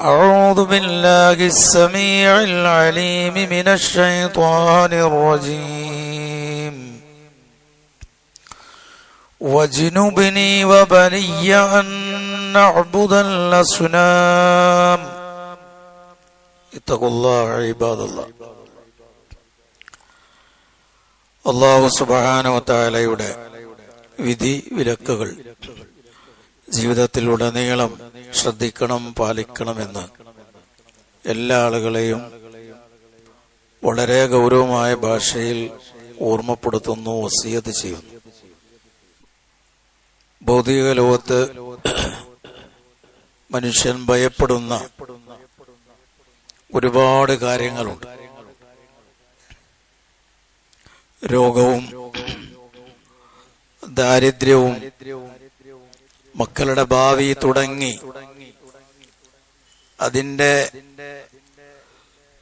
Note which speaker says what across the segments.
Speaker 1: أعوذ بالله السميع العليم من الشيطان الرجيم واجنبني وبني أن نعبد الأصنام اتقوا الله عباد الله. അല്ലാഹു സുബ്ഹാനഹു വ തആലയുടെ വിധി വിലക്കുകൾ ജീവിതത്തിലുടനീളം ശ്രദ്ധിക്കണം, പാലിക്കണമെന്ന് എല്ലാ ആളുകളെയും വളരെ ഗൗരവമായ ഭാഷയിൽ ഓർമ്മപ്പെടുത്തുന്നു, വസിയത്ത് ചെയ്യുന്നു. ഭൗതിക ലോകത്ത് മനുഷ്യൻ ഭയപ്പെടുന്ന ഒരുപാട് കാര്യങ്ങളുണ്ട്. രോഗവും ദാരിദ്ര്യവും മക്കളുടെ ഭാവി തുടങ്ങി അതിന്റെ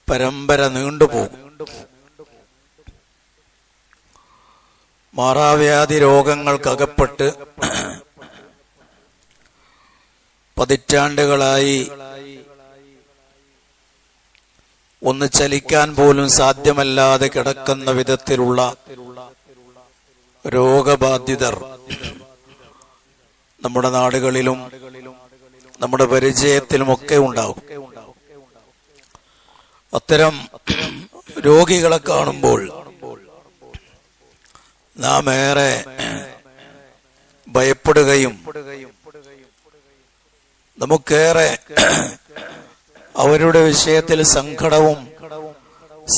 Speaker 1: പരമ്പര നീണ്ടുപോകും. മാറാവ്യാധി രോഗങ്ങൾക്കകപ്പെട്ട് പതിറ്റാണ്ടുകളായി ഒന്ന് ചലിക്കാൻ പോലും സാധ്യമല്ലാതെ കിടക്കുന്ന വിധത്തിലുള്ള രോഗബാധിതർ നമ്മുടെ നാടുകളിലും നമ്മുടെ പരിചയത്തിലുമൊക്കെ ഉണ്ടാകും. അത്തരം രോഗികളെ കാണുമ്പോൾ നാം ഏറെ ഭയപ്പെടുകയും നമുക്കേറെ അവരുടെ വിഷയത്തിൽ സങ്കടവും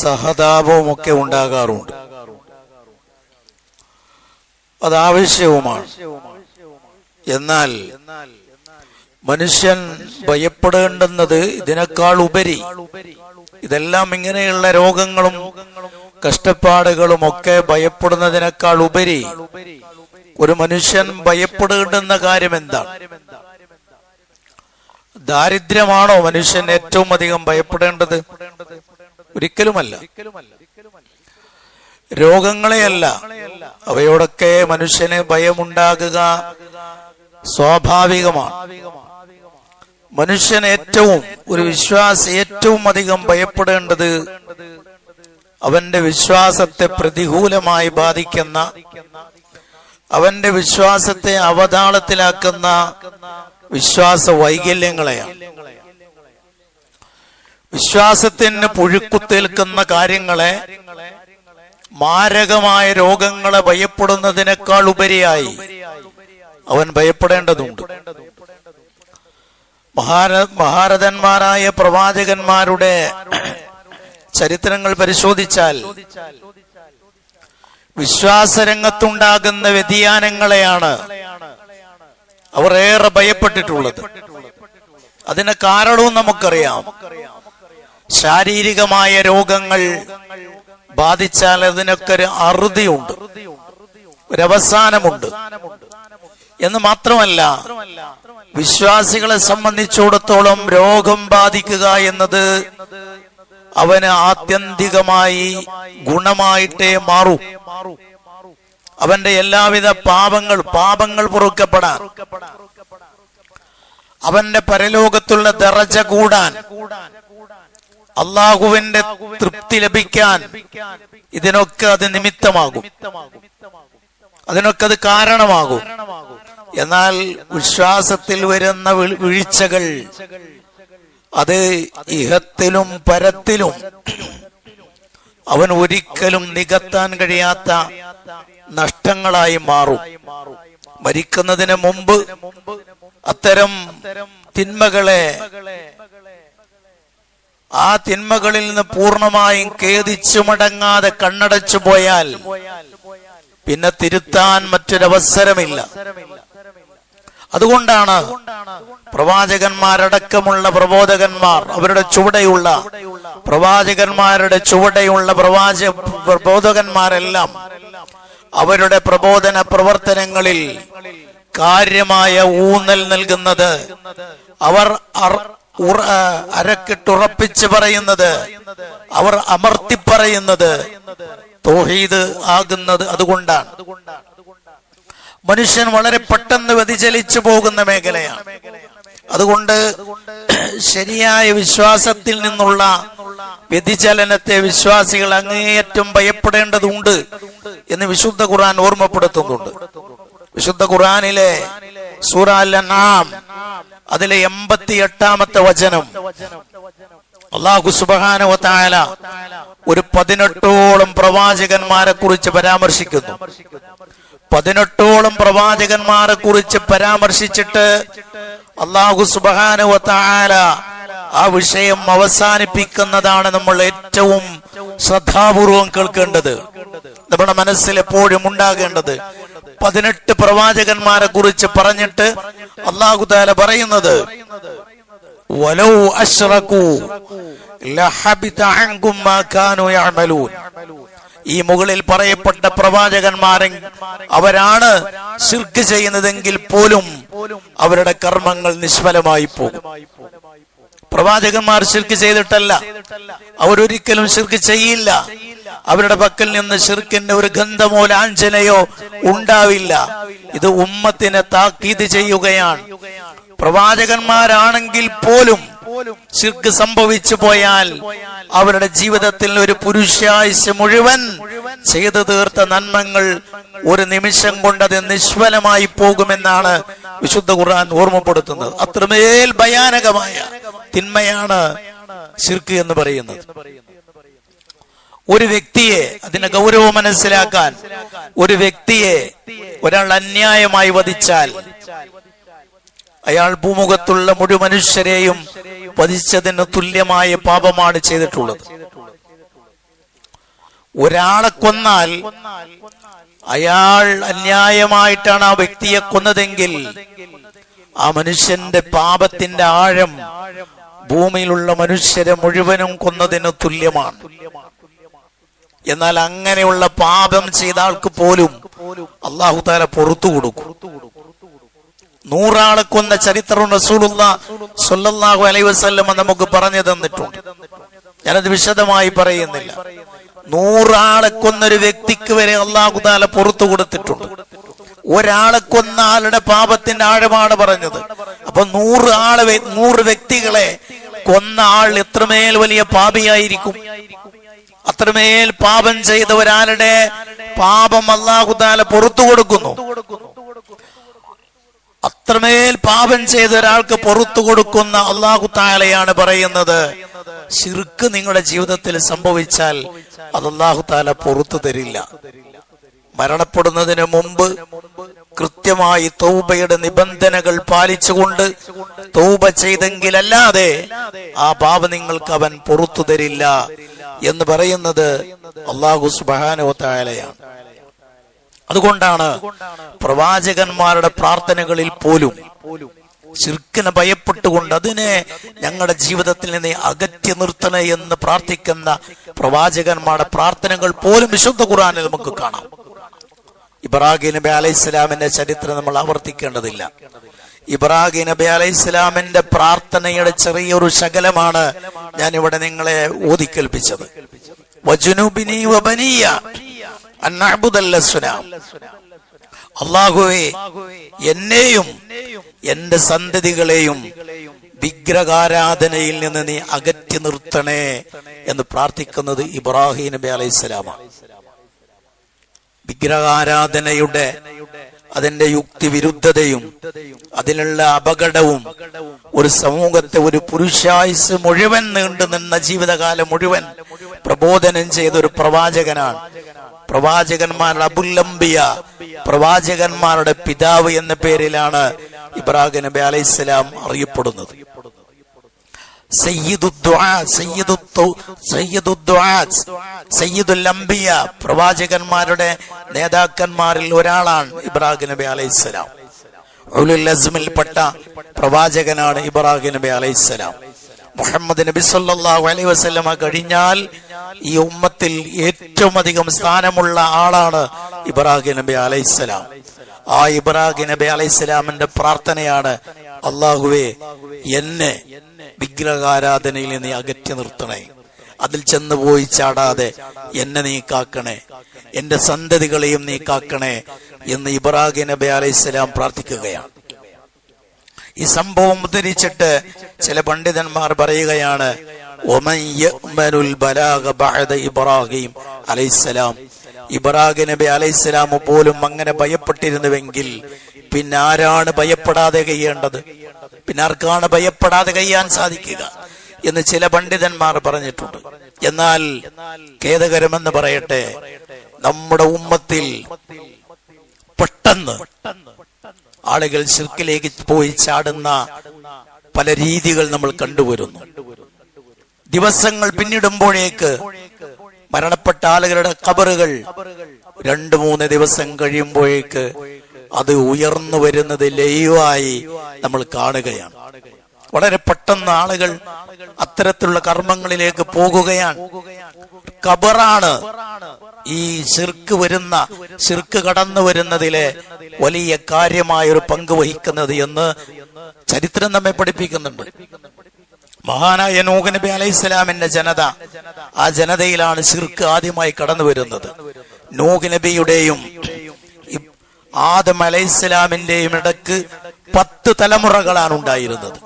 Speaker 1: സഹതാപവും ഒക്കെ ഉണ്ടാകാറുണ്ട്. അതാവശ്യവുമാണ്. എന്നാൽ മനുഷ്യൻ ഭയപ്പെടേണ്ടുന്നത് ഇതിനേക്കാൾ ഉപരി, ഇതെല്ലാം ഇങ്ങനെയുള്ള രോഗങ്ങളും കഷ്ടപ്പാടുകളും ഒക്കെ ഭയപ്പെടുന്നതിനേക്കാൾ ഉപരി ഒരു മനുഷ്യൻ ഭയപ്പെടേണ്ടുന്ന കാര്യം എന്താണ്? ദാരിദ്ര്യമാണോ മനുഷ്യൻ ഏറ്റവും അധികം ഭയപ്പെടേണ്ടത്? ഒരിക്കലുമല്ല. രോഗങ്ങളെയല്ല. അവയോടൊക്കെ മനുഷ്യന് ഭയമുണ്ടാകുക സ്വാഭാവികമാണ്. മനുഷ്യൻ ഒരു വിശ്വാസി ഏറ്റവും അധികം ഭയപ്പെടേണ്ടത് അവന്റെ വിശ്വാസത്തെ പ്രതികൂലമായി ബാധിക്കുന്ന, അവന്റെ വിശ്വാസത്തെ അവതാളത്തിലാക്കുന്ന വിശ്വാസ വൈകല്യങ്ങളെയാണ്. വിശ്വാസത്തിന് പുഴുക്കുത്തേൽക്കുന്ന കാര്യങ്ങളെ, മാരകമായ രോഗങ്ങളെ ഭയപ്പെടുന്നതിനേക്കാൾ ഉപരിയായി അവൻ ഭയപ്പെടേണ്ടതുണ്ട്. മഹാരഥന്മാരായ പ്രവാചകന്മാരുടെ ചരിത്രങ്ങൾ പരിശോധിച്ചാൽ വിശ്വാസരംഗത്തുണ്ടാകുന്ന വ്യതിയാനങ്ങളെയാണ് അവർ ഏറെ ഭയപ്പെട്ടിട്ടുള്ളത്. അതിന് കാരണവും നമുക്കറിയാം. ശാരീരികമായ രോഗങ്ങൾ ബാധിച്ചാൽ അതിനൊക്കെ ഒരു അറുതിയുണ്ട്, ഒരവസാനമുണ്ട്. എന്ന് മാത്രമല്ല, വിശ്വാസികളെ സംബന്ധിച്ചിടത്തോളം രോഗം ബാധിക്കുക എന്നത് അവന് ആത്യന്തികമായി ഗുണമായിട്ടേ മാറൂ. അവന്റെ എല്ലാവിധ പാപങ്ങൾ പൊറുക്കപ്പെടാൻ, അവന്റെ പരലോകത്തുള്ള ദറജ കൂടാൻ, അള്ളാഹുവിന്റെ തൃപ്തി ലഭിക്കാൻ ഇതിനൊക്കെ അത് നിമിത്തമാകും, അതിനൊക്കെ അത് കാരണമാകും. എന്നാൽ വിശ്വാസത്തിൽ വരുന്ന വീഴ്ചകൾ അത് ഇഹത്തിലും പരത്തിലും അവൻ ഒരിക്കലും നികത്താൻ കഴിയാത്ത നഷ്ടങ്ങളായി മാറും. മരിക്കുന്നതിന് മുമ്പ് അത്തരം തിന്മകളെ, ആ തിന്മകളിൽ നിന്ന് പൂർണ്ണമായും ഖേദിച്ചു മടങ്ങാതെ കണ്ണടച്ചു പോയാൽ പിന്നെ തിരുത്താൻ മറ്റൊരവസരമില്ല. അതുകൊണ്ടാണ് പ്രവാചകന്മാരടക്കമുള്ള പ്രബോധകന്മാർ, അവരുടെ ചുവടെയുള്ള പ്രവാചകന്മാരുടെ ചുവടെയുള്ള പ്രബോധകന്മാരെല്ലാം അവരുടെ പ്രബോധന പ്രവർത്തനങ്ങളിൽ കാര്യമായ ഊന്നൽ നൽകുന്നത്, അവർ അരക്കിട്ടുറപ്പിച്ച് പറയുന്നത്, അവർ അമർത്തി പറയുന്നത് തൗഹീദ് ആകുന്നത് അതുകൊണ്ടാണ്. മനുഷ്യൻ വളരെ പെട്ടെന്ന് വ്യതിചലിച്ചു പോകുന്ന മേഖലയാണ്. അതുകൊണ്ട് ശരിയായ വിശ്വാസത്തിൽ നിന്നുള്ള വ്യതിചലനത്തെ വിശ്വാസികൾ അങ്ങേയറ്റം ഭയപ്പെടേണ്ടതുണ്ട് എന്ന് വിശുദ്ധ ഖുർആൻ ഓർമ്മപ്പെടുത്തുന്നുണ്ട്. വിശുദ്ധ ഖുർആനിലെ സൂറ അൽ-അൻആം അതിലെ 88-ാമത്തെ വചനം അല്ലാഹു സുബ്ഹാനഹു വ തആല ഒരു 18ഓളം പ്രവാചകന്മാരെ കുറിച്ച് പരാമർശിക്കുന്നു. 18ഓളം പ്രവാചകന്മാരെ കുറിച്ച് പരാമർശിച്ചിട്ട് അല്ലാഹു സുബ്ഹാനഹു വ തആല ആ വിഷയം അവസാനിപ്പിക്കുന്നതാണ് നമ്മൾ ഏറ്റവും ശ്രദ്ധാപൂർവം കേൾക്കേണ്ടത്, നമ്മുടെ മനസ്സിൽ എപ്പോഴും ഉണ്ടാകേണ്ടത്. 18 പ്രവാചകന്മാരെ കുറിച്ച് പറഞ്ഞിട്ട് അല്ലാഹു തആല പറയുന്നത് വലൗ അശ്റകൂ ലഹബിത അൻകും മാ കാനൂ യഅമലൂൻ. ഈ മുകളിൽ പറയപ്പെട്ട പ്രവാചകന്മാരെ അവരാണ് ശിർക്ക് ചെയ്യുന്നതെങ്കിൽ പോലും അവരുടെ കർമ്മങ്ങൾ നിഷ്ഫലമായി പോകും. പ്രവാചകന്മാർ ശിർക്ക് ചെയ്തിട്ടല്ല, അവരൊരിക്കലും ശിർക്ക് ചെയ്യില്ല. അവരുടെ പക്കൽ നിന്ന് ശിർക്കിന്റെ ഒരു ഗന്ധമോ ലാഞ്ചനയോ ഉണ്ടാവില്ല. ഇത് ഉമ്മത്തിനെ താക്കീത് ചെയ്യുകയാണ്. പ്രവാചകന്മാരാണെങ്കിൽ പോലും ശിർക്ക് സംഭവിച്ചു പോയാൽ അവരുടെ ജീവിതത്തിൽ ഒരു പുരുഷായുസ് മുഴുവൻ ചെയ്തു തീർത്ത നന്മകൾ ഒരു നിമിഷം കൊണ്ടത് നിഷ്ഫലമായി പോകുമെന്നാണ് വിശുദ്ധ ഖുർആൻ ഓർമ്മപ്പെടുത്തുന്നത്. അത്രമേൽ ഭയാനകമായ തിന്മയാണ് ശിർക്ക് എന്ന് പറയുന്നത്. ഒരു വ്യക്തിയെ, അതിന്റെ ഗൗരവം മനസ്സിലാക്കാൻ, ഒരു വ്യക്തിയെ ഒരാൾ അന്യായമായി വധിച്ചാൽ അയാൾ ഭൂമുഖത്തുള്ള മുഴുവൻ മനുഷ്യരെയും വധിച്ചതിന് തുല്യമായ പാപമാണ് ചെയ്തിട്ടുള്ളത്. ഒരാളെ കൊന്നാൽ അയാൾ അന്യായമായിട്ടാണ് ആ വ്യക്തിയെ കൊന്നതെങ്കിൽ ആ മനുഷ്യന്റെ പാപത്തിന്റെ ആഴം ഭൂമിയിലുള്ള മനുഷ്യരെ മുഴുവനും കൊന്നതിന് തുല്യമാണ്. എന്നാൽ അങ്ങനെയുള്ള പാപം ചെയ്ത ആൾക്ക് പോലും അല്ലാഹു തആല പുറത്തു കൊടുക്കും. 100 ആളെ കൊന്ന ചരിത്രം റസൂലുള്ളാഹി സ്വല്ലല്ലാഹു അലൈഹി വസല്ലം നമുക്ക് പറഞ്ഞു തന്നിട്ടുണ്ട്. ഞാനത് വിശദമായി പറയുന്നില്ല. 100 ആളെ കൊന്നൊരു വ്യക്തിക്ക് വരെ അല്ലാഹു തആല പുറത്തു കൊടുത്തിട്ടുണ്ട്. ഒരാളെ കൊന്ന ആളുടെ പാപത്തിന്റെ ആഴമാണ് പറഞ്ഞത്. അപ്പൊ 100 വ്യക്തികളെ കൊന്ന ആൾ എത്രമേൽ വലിയ പാപിയായിരിക്കും. അത്രമേൽ പാപം ചെയ്ത ഒരാളുടെ പാപം അല്ലാഹു തആല പുറത്തു കൊടുക്കുന്നു. അത്രമേൽ പാപം ചെയ്ത ഒരാൾക്ക് പുറത്തു കൊടുക്കുന്ന അല്ലാഹു തആലയാണ് പറയുന്നത്, ശിർക്ക് നിങ്ങളുടെ ജീവിതത്തിൽ സംഭവിച്ചാൽ അത് അല്ലാഹു തആല പുറത്തു തരില്ല. മരണപ്പെടുന്നതിന് മുമ്പ് കൃത്യമായി തൗബയുടെ നിബന്ധനകൾ പാലിച്ചുകൊണ്ട് തൗബ ചെയ്തെങ്കിലല്ലാതെ ആ പാപം നിങ്ങൾക്ക് അവൻ പുറത്തു തരില്ല എന്ന് പറയുന്നത് അല്ലാഹു സുബ്ഹാനഹു വ തആലയാണ്. അതുകൊണ്ടാണ് പ്രവാചകന്മാരുടെ പ്രാർത്ഥനകളിൽ പോലും ശിർക്കിനെ ഭയപ്പെട്ടുകൊണ്ട് അതിനെ ഞങ്ങളുടെ ജീവിതത്തിൽ നിന്ന് അകറ്റി നിർത്തണേ എന്ന് പ്രാർത്ഥിക്കുന്ന പ്രവാചകന്മാരുടെ പ്രാർത്ഥനകൾ പോലും വിശുദ്ധ ഖുർആനിൽ നമുക്ക് കാണാം. ഇബ്രാഹിം നബി അലൈഹിസ്സലാമിന്റെ ചരിത്രം നമ്മൾ ആവർത്തിക്കേണ്ടതില്ല. ഇബ്രാഹിം നബി അലൈഹിസ്സലാമിന്റെ പ്രാർത്ഥനയുടെ ചെറിയൊരു ശകലമാണ് ഞാൻ ഇവിടെ നിങ്ങളെ ഓതിക്കേൽപ്പിച്ചത്. വജുനുബിനി വബനിയ അൻ നഅ്ബുദൽ അസ്നാം. അല്ലാഹുവേ, എന്നെയും എന്റെ സന്തതികളെയും വിഗ്രഹാരാധനയിൽ നിന്ന് നീ അകറ്റി നിർത്തണേ എന്ന് പ്രാർത്ഥിക്കുന്നത് ഇബ്രാഹിം നബി അലൈഹിസ്സലാമാണ്. വിഗ്രഹാരാധനയുടെ അതിന്റെ യുക്തിവിരുദ്ധതയും അതിലുള്ള അപകടവും ഒരു സമൂഹത്തെ, ഒരു പുരുഷായുസ് മുഴുവൻ നീണ്ടു നിന്ന ജീവിതകാലം മുഴുവൻ പ്രബോധനം ചെയ്ത ഒരു പ്രവാചകനാണ്. പ്രവാചകന്മാരുടെ അബുൽ അംബിയ, പ്രവാചകന്മാരുടെ പിതാവ് എന്ന പേരിലാണ് ഇബ്രാഹിം നബി അലൈഹിസ്സലാം അറിയപ്പെടുന്നത്. സയ്യിദുൽ അംബിയ, പ്രവാചകന്മാരുടെ നേതാക്കന്മാരിൽ ഒരാളാണ് ഇബ്രാഹിം നബി അലൈഹിസ്സലാം. ഉലുൽ അസ്മിൽപ്പെട്ട പ്രവാചകനാണ് ഇബ്രാഹിം നബി അലൈഹിസ്സലാം. മുഹമ്മദ് നബി സല്ലല്ലാഹു അലൈഹി വസല്ലമ കഴിഞ്ഞാൽ ഈ ഉമ്മത്തിൽ ഏറ്റവും അധികം സ്ഥാനമുള്ള ആളാണ് ഇബ്രാഹിം നബി അലൈഹിസ്സലാം. ആ ഇബ്രാഹിം നബി അലൈഹിസ്സലാമിന്റെ പ്രാർത്ഥനയാണ്, അല്ലാഹുവേ, എന്നെ വിഗ്രഹാരാധനയിൽ നീ അകറ്റി നിർത്തണേ, അതിൽ ചെന്ന് പോയി ചാടാതെ എന്നെ നീ കാക്കണേ, എന്റെ സന്തതികളെയും നീ കാക്കണേ എന്ന് ഇബ്രാഹിം നബി അലൈഹിസ്സലാം പ്രാർത്ഥിക്കുകയാണ്. ഈ സംഭവം ഉദ്ധരിച്ചിട്ട് ചില പണ്ഡിതന്മാർ പറയുകയാണ്, ഒമൻ യഅ്മനുൽ ബലാഗ ബഅദ ഇബ്രാഹിം അലൈഹിസ്സലാം, ഇബ്രാഹിം നബി അലൈഹിസ്സലാം പോലും അങ്ങനെ ഭയപ്പെട്ടിരുന്നുവെങ്കിൽ പിന്നെ ആരാണ് ഭയപ്പെടാതെ കഴിയേണ്ടത്? പിന്നെ ആർക്കാണ് ഭയപ്പെടാതെ കഴിയാൻ സാധിക്കുക എന്ന് ചില പണ്ഡിതന്മാർ പറഞ്ഞിട്ടുണ്ട്. എന്നാൽ ഖേദകരമെന്ന് പറയട്ടെ, നമ്മുടെ ഉമ്മത്തിൽ പെട്ടെന്ന് ആളുകൾ ശിർക്കിലേക്ക് പോയി ചാടുന്ന പല രീതികൾ നമ്മൾ കണ്ടുവരുന്നു. ദിവസങ്ങൾ പിന്നിടുമ്പോഴേക്ക് മരണപ്പെട്ട ആളുകളുടെ ഖബറുകൾ 2-3 ദിവസം കഴിയുമ്പോഴേക്ക് അത് ഉയർന്നു വരുന്നത് ലൈവായി നമ്മൾ കാണുകയാണ്. വളരെ പെട്ടെന്ന് ആളുകൾ അത്തരത്തിലുള്ള കർമ്മങ്ങളിലേക്ക് പോകുകയാണ്. ഖബറാണ് ഈ ശിർക്ക് കടന്നു വരുന്നതിലെ വലിയ കാര്യമായ ഒരു പങ്ക് വഹിക്കുന്നത് എന്ന് ചരിത്രം നമ്മെ പഠിപ്പിക്കുന്നുണ്ട്. മഹാനായ നൂഹ് നബി അലൈഹിസ്സലാമിന്റെ ജനത, ആ ജനതയിലാണ് ശിർക്ക് ആദ്യമായി കടന്നു വരുന്നത്. നൂഹ് നബിയുടെയും ആദം അലൈഹിസ്സലാമിന്റെയും ഇടക്ക് 10 തലമുറകളാണ് ഉണ്ടായിരുന്നത്.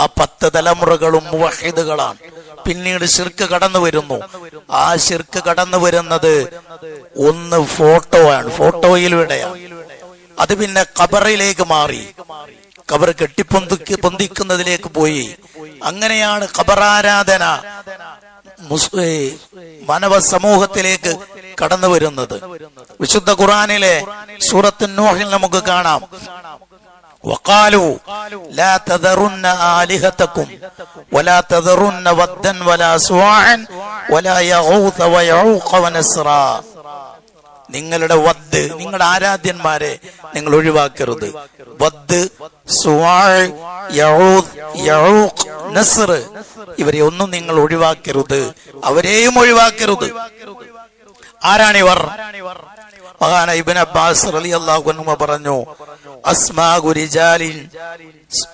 Speaker 1: ആ 10 തലമുറകളും മുവഹിദുകളാണ്. പിന്നീട് ശിർക്ക് കടന്നു വരുന്നു. ആ ശിർക്ക് കടന്നു വരുന്നത് ഒന്ന് ഫോട്ടോയിലൂടെയാണ്. അത് പിന്നെ ഖബറിലേക്ക് മാറി, ഖബർ പൊന്തിക്കുന്നതിലേക്ക് പോയി. അങ്ങനെയാണ് ഖബറാരാധന മാനവ സമൂഹത്തിലേക്ക് കടന്നു വരുന്നത്. വിശുദ്ധ ഖുർആനിലെ സൂറത്ത് നൂഹിൽ നമുക്ക് കാണാം, وقالوا لا تذرن آلهتكم ولا تذرن ودا ولا سواعا ولا يغوث ويعوق ونسرا. നിങ്ങളുടെ വദ്, നിങ്ങളുടെ ആരാധ്യന്മാരെ നിങ്ങൾ ഒഴിവാക്കരുത്. വദ്, സുവാഅ്, യഊദ്, യഊഖ്, നസ്ർ, ഇവരെ ഒന്നും നിങ്ങൾ ഒഴിവാക്കരുത്, അവരെയും ഒഴിവാക്കരുത്. ആരാണിവർ? മഹാനായ ഇബ്നു അബ്ബാസ് റളിയല്ലാഹു അൻഹു പറഞ്ഞു, അസ്മാഉ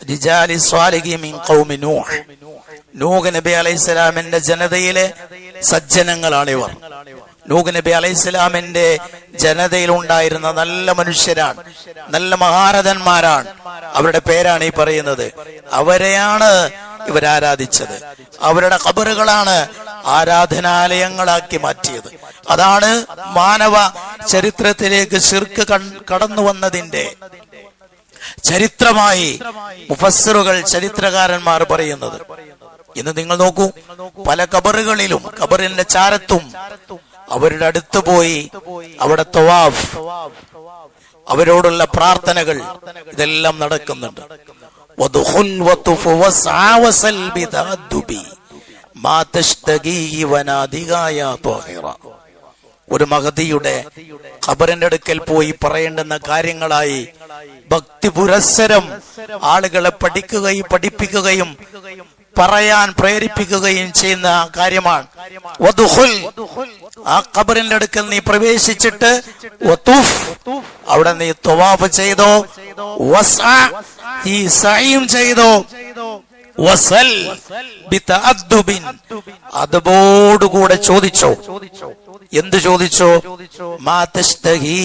Speaker 1: റിജാലി സ്വാലിഹീൻ മിൻ ഖൗമി നൂഹ്. നൂഹ് നബി അലൈഹിസ്സലാമിന്റെ ജനതയിലെ സജ്ജനങ്ങളാണിവർ. നൂഹ് നബി അലൈഹിസ്സലാമിന്റെ ജനതയിൽ ഉണ്ടായിരുന്ന നല്ല മനുഷ്യരാണ്, നല്ല മഹാരഥന്മാരാണ്. അവരുടെ പേരാണ് ഈ പറയുന്നത്. അവരെയാണ് ഇവരാരാധിച്ചത്. അവരുടെ ഖബറുകളാണ് ആരാധനാലയങ്ങളാക്കി മാറ്റിയത്. അതാണ് മാനവ ചരിത്രത്തിലേക്ക് ശിർക്ക് കടന്നു വന്നതിന്റെ ചരിത്രമായി മുഫസ്സിറുകൾ, ചരിത്രകാരന്മാർ പറയുന്നത്. ഇന്ന് നിങ്ങൾ നോക്കൂ, പല ഖബറുകളിലും ഖബറിന്റെ ചാരത്തും അവരുടെ അടുത്ത് പോയി അവിടെ തവാഫ്, അവരോടുള്ള പ്രാർത്ഥനകൾ, ഇതെല്ലാം നടക്കുന്നുണ്ട്. ഒരു മഹദിയുടെ ഖബറിന്റെ അടുക്കൽ പോയി പറയേണ്ടുന്ന കാര്യങ്ങളായി ഭക്തി പുരസ്സരം ആളുകളെ പഠിപ്പിക്കുകയും പറയാൻ പ്രേരിപ്പിക്കുകയും ചെയ്യുന്ന കാര്യമാണ്. ആ ഖബറിന്റെ അടുക്കൽ നീ പ്രവേശിച്ചിട്ട് അവിടെ നീ തവാഫ് ചെയ്തോ, ഈ സഈം ചെയ്തോ, വസൽ ബിതഅദ്ദുബിൻ, അതോടുകൂടെ ചോദിച്ചോ. എന്ത് ചോദിച്ചോ? മാ തശ്തഹി,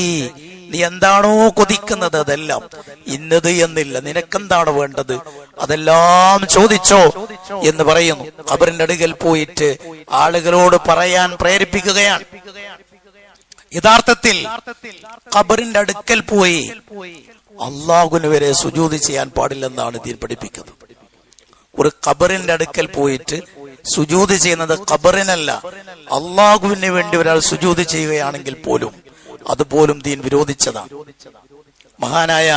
Speaker 1: നീ എന്താണോ കൊതിക്കുന്നത് അതെല്ലാം, ഇന്നത് എന്നില്ല, നിനക്കെന്താണ് വേണ്ടത് അതെല്ലാം ചോദിച്ചോ എന്ന് പറയുന്നു. ഖബറിന്റെ അടുക്കൽ പോയിട്ട് ആളുകളോട് പറയാൻ പ്രേരിപ്പിക്കുകയാണ്. യഥാർത്ഥത്തിൽ ഖബറിന്റെ അടുക്കൽ പോയി അള്ളാഹുവിന് വരെ സുജൂദ് ചെയ്യാൻ പാടില്ലെന്നാണ് ദീൻ പഠിപ്പിക്കുന്നത്. ഒരു ഖബറിന്റെ അടുക്കൽ പോയിട്ട് സുജൂദ് ചെയ്യുന്നത് ഖബറിനല്ല, അള്ളാഹുവിന് വേണ്ടി ഒരാൾ സുജൂദ് ചെയ്യുകയാണെങ്കിൽ പോലും അതുപോലും ദീൻ വിരോധിച്ചതാണ്. മഹാനായ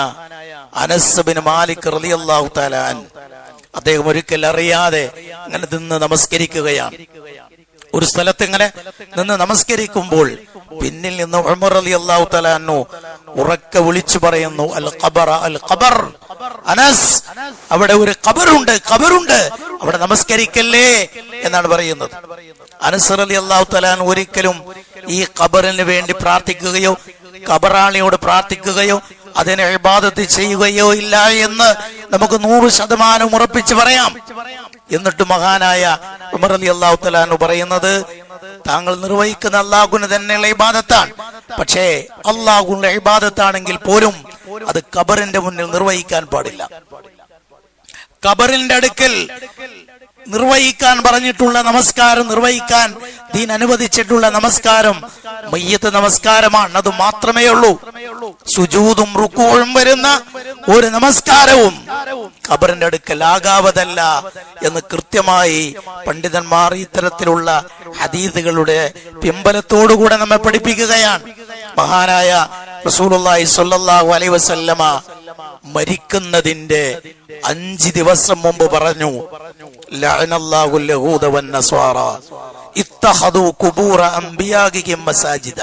Speaker 1: അനസ് ബിൻ മാലിക് റളിയല്ലാഹു തആല അൻഹു, അദ്ദേഹം ഒരിക്കൽ അറിയാതെ ഇങ്ങനെ നിന്ന് നമസ്കരിക്കുകയാണ്. ഒരു സ്ഥലത്ത് ഇങ്ങനെ നിന്ന് നമസ്കരിക്കുമ്പോൾ പിന്നിൽ നിന്ന് ഉമർ റളിയല്ലാഹു തആല അൻഹു ഉറക്കെ വിളിച്ചു പറയുന്നു, അൽ ഖബർ, അൽ ഖബർ, അനസ്, അവിടെ ഒരു ഖബറുണ്ട്, അവിടെ നമസ്കരിക്കല്ലേ എന്നാണ് പറയുന്നത്. അനസ് റളിയല്ലാഹു തആല അൻഹു ഒരിക്കലും ഈ ഖബറിന് വേണ്ടി പ്രാർത്ഥിക്കുകയോ ഖബറാളിയോട് പ്രാർത്ഥിക്കുകയോ അതിനെ ഇബാദത്ത് ചെയ്യുകയോ ഇല്ല എന്ന് നമുക്ക് 100% ഉറപ്പിച്ച് പറയാം. എന്നിട്ട് മഹാനായ ഉമർ റളിയല്ലാഹു തആല അൻഹു പറയുന്നത്, താങ്കൾ നിർവഹിക്കുന്ന അല്ലാഹുവിന് തന്നെയുള്ള ഇബാദത്താണ്, പക്ഷേ അല്ലാഹുവിന്റെ ഇബാദത്താണെങ്കിൽ പോലും അത് ഖബറിന്റെ മുന്നിൽ നിർവഹിക്കാൻ പാടില്ല. ഖബറിന്റെ അടുക്കൽ നിർവഹിക്കാൻ പറഞ്ഞിട്ടുള്ള നമസ്കാരം നിർവഹിക്കാൻ ദീൻ അനുവദിച്ചിട്ടുള്ള നമസ്കാരം മയ്യത്ത് നമസ്കാരമാണ്. അത് മാത്രമേ ഉള്ളൂ. സുജൂദും റുക്കൂഉം വരുന്ന ഒരു നമസ്കാരവും ഖബറിന്റെ അടുക്കൽ ആകാവതല്ല എന്ന് കൃത്യമായി പണ്ഡിതന്മാർ ഇത്തരത്തിലുള്ള ഹദീസുകളുടെ പിമ്പലത്തോടുകൂടെ നമ്മെ പഠിപ്പിക്കുകയാണ്. മഹാനായ റസൂലുള്ളാഹി സ്വല്ലല്ലാഹു അലൈഹി വസല്ലമ മരിക്കുന്നതിന്റെ 5 ദിവസം മുമ്പ് പറഞ്ഞു, ലഅനല്ലാഹുൽ യഹൂദ വൻ നസ്വാറ ഇത്തഖദു ഖുബൂറ അംബിയാഇഹിം മസാജിദ.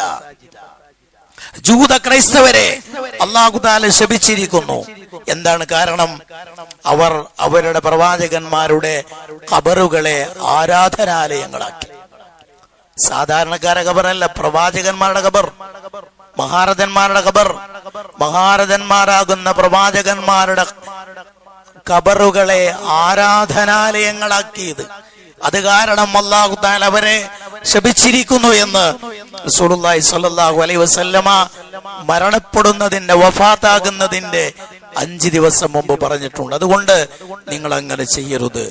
Speaker 1: ജൂത ക്രൈസ്തവരെ അല്ലാഹു തആല ശപിച്ചിരിക്കുന്നു. എന്താണ് കാരണം? അവർ അവരുടെ പ്രവാചകന്മാരുടെ ഖബറുകളെ ആരാധനാലയങ്ങളാക്കി. സാധാരണക്കാരുടെ ഖബറല്ല, പ്രവാചകന്മാരുടെ ഖബർ, മഹാരഥന്മാരുടെ ഖബർ, മഹാരഥന്മാരാകുന്ന പ്രവാചകന്മാരുടെ ഖബറുകളെ ആരാധനാലയങ്ങളാക്കിയത്. അത് കാരണം അല്ലാഹു തആല അവരെ ശപിച്ചിരിക്കുന്നു എന്ന് റസൂലുള്ളാഹി സ്വല്ലല്ലാഹു അലൈഹി വസല്ലമ മരണപ്പെടുന്നതിന്റെ വഫാത്താകുന്നതിന്റെ 5 ദിവസം മുമ്പ് പറഞ്ഞിട്ടുണ്ട്. അതുകൊണ്ട് നിങ്ങൾ അങ്ങനെ ചെയ്യരുത്.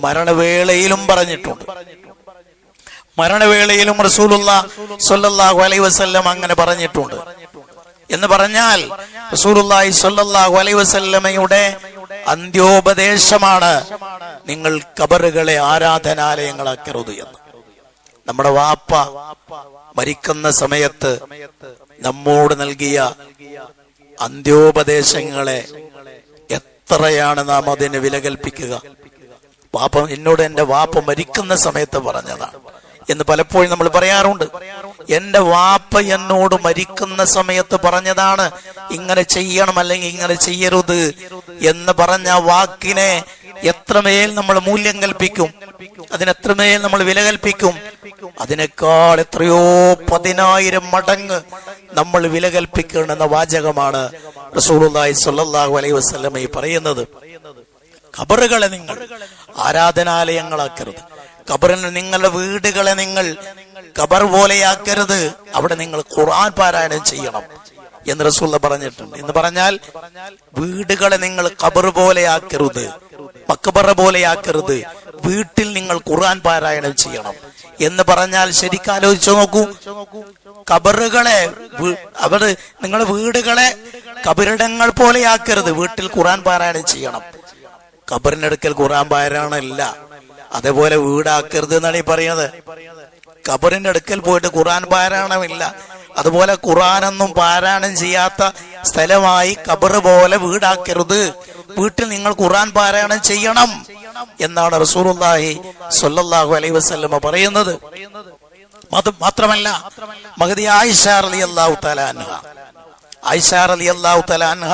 Speaker 1: മരണവേളയിലും പറഞ്ഞിട്ടുണ്ട്. മരണവേളയിലും റസൂലുള്ളാഹി സ്വല്ലല്ലാഹു അലൈഹി വസല്ലം അങ്ങനെ പറഞ്ഞിട്ടുണ്ട്. എന്ന് പറഞ്ഞാൽ റസൂലുള്ളാഹി സ്വല്ലല്ലാഹു അലൈഹി വസല്ലമയുടെ അന്ത്യോപദേശമാണ് നിങ്ങൾ ഖബറുകളെ ആരാധനാലയങ്ങളാക്കരുത് എന്ന്. നമ്മുടെ വാപ്പ മരിക്കുന്ന സമയത്ത് നമ്മോട് നൽകിയ അന്ത്യോപദേശങ്ങളെ എത്രയാണ് നാം അതിന് വില കൽപ്പിക്കുക. വാപ്പ എന്നോട് എന്റെ വാപ്പ മരിക്കുന്ന സമയത്ത് പറഞ്ഞതാണ് എന്ന് പലപ്പോഴും നമ്മൾ പറയാറുണ്ട്. എന്റെ വാപ്പ എന്നോട് മരിക്കുന്ന സമയത്ത് പറഞ്ഞതാണ് ഇങ്ങനെ ചെയ്യണം അല്ലെങ്കിൽ ഇങ്ങനെ ചെയ്യരുത് എന്ന് പറഞ്ഞ വാക്കിനെ എത്രമേൽ നമ്മൾ മൂല്യം കൽപ്പിക്കും, അതിനെത്രമേൽ നമ്മൾ വില കൽപ്പിക്കും. അതിനേക്കാൾ എത്രയോ 10,000 മടങ്ങ് നമ്മൾ വില കൽപ്പിക്കണമെന്ന വാചകമാണ് റസൂലുള്ളാഹി സ്വല്ലല്ലാഹു അലൈഹി വസല്ലം ഈ പറയുന്നത്. ഖബറുകളെ നിങ്ങൾ ആരാധനാലയങ്ങളാക്കരുത്. ഖബറിന് നിങ്ങളുടെ വീടുകളെ നിങ്ങൾ ഖബർ പോലെയാക്കരുത്. അവിടെ നിങ്ങൾ ഖുർആൻ പാരായണം ചെയ്യണം എന്ന് റസൂൽ പറഞ്ഞിട്ടുണ്ട്. എന്ന് പറഞ്ഞാൽ വീടുകളെ നിങ്ങൾ ഖബർ പോലെയാക്കരുത്, മക്ബറ പോലെയാക്കരുത്. വീട്ടിൽ നിങ്ങൾ ഖുർആൻ പാരായണം ചെയ്യണം എന്ന് പറഞ്ഞാൽ ശരിക്കും ആലോചിച്ചു നോക്കൂ. ഖബറുകളെ നിങ്ങളുടെ വീടുകളെ ഖബറിടങ്ങൾ പോലെയാക്കരുത്. വീട്ടിൽ ഖുർആൻ പാരായണം ചെയ്യണം. ഖബറിന്റെ അടുക്കൽ ഖുർആൻ പാരായണമില്ല, അതേപോലെ വീടാക്കരുത് എന്നാണ് ഈ പറയുന്നത്. ഖബറിന്റെ അടുക്കൽ പോയിട്ട് ഖുർആൻ പാരായണമില്ല, അതുപോലെ ഖുർആനൊന്നും പാരായണം ചെയ്യാത്ത സ്ഥലമായി ഖബർ പോലെ വീടാക്കരുത്. വീട്ടിൽ നിങ്ങൾ ഖുർആൻ പാരായണം ചെയ്യണം എന്നാണ് റസൂലുള്ളാഹി സ്വല്ലല്ലാഹു അലൈഹി വസല്ലം പറയുന്നത്. മാത്രമല്ല മഹദി ആയിഷ റളിയല്ലാഹു തആല അൻഹ, ആയിഷ റളിയല്ലാഹു തആല അൻഹ